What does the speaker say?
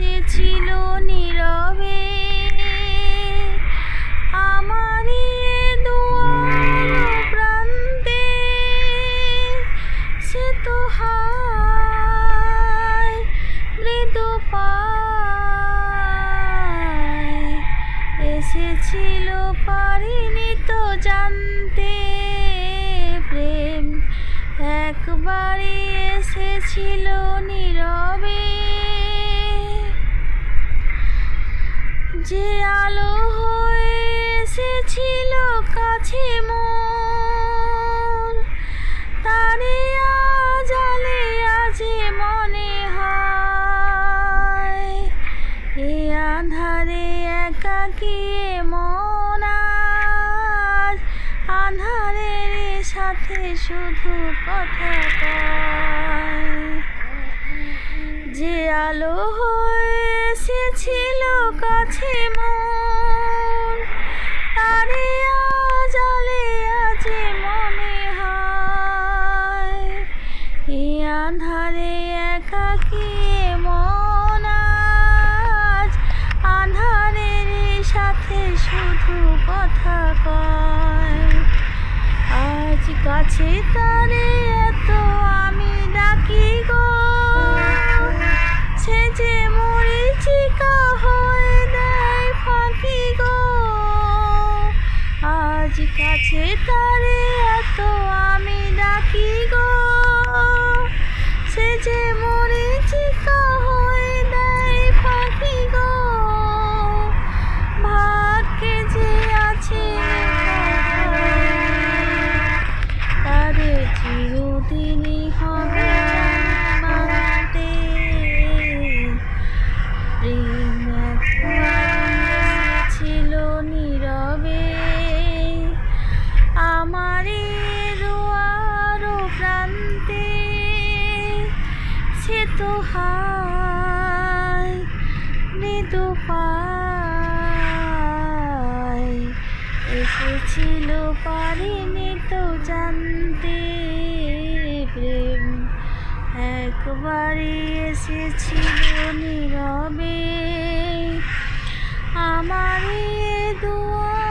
এসেছিল নীরবে আমারই দুয়ার প্রান্তে, সে তো হায় মৃদু পায় এসেছিল, পারিনি তো জানতে প্রেম একবারই এসেছিল নীরবে। যে আলো হয়ে এসেছিল কাছে মোর, তারে আজালে আজে মনে হয় এ আঁধারে একাকী মন আজ আঁধারের সাথে শুধু কথা কয়। যে আলো হয়ে এসেছিল কাছে মোর, তারে আজালে আজে মনে হয় এ আঁধারে একাকী মন আজ আঁধারের সাথে শুধু কথা কয়। আজ কাছে তারে এত আমি ডাকি গো, সে যে মরীচিকা হয়ে দেয় ফাঁকি গো। আজ কাছে তারে এত আমি ডাকি গো, সে যে মরীচিকা হয়ে দেয় ফাঁকি গো। ভাগ্যে যে আছে তারে চিরদিনই হবে মানতে। প্রেম ছিল নীরবে আমারই দুয়ার প্রান্তে, সে তো হায় মৃদু পায় এসেছিল, পারিনি তো জানতে প্রেম একবারই এসেছিল নীরবে আমারই দুয়ার।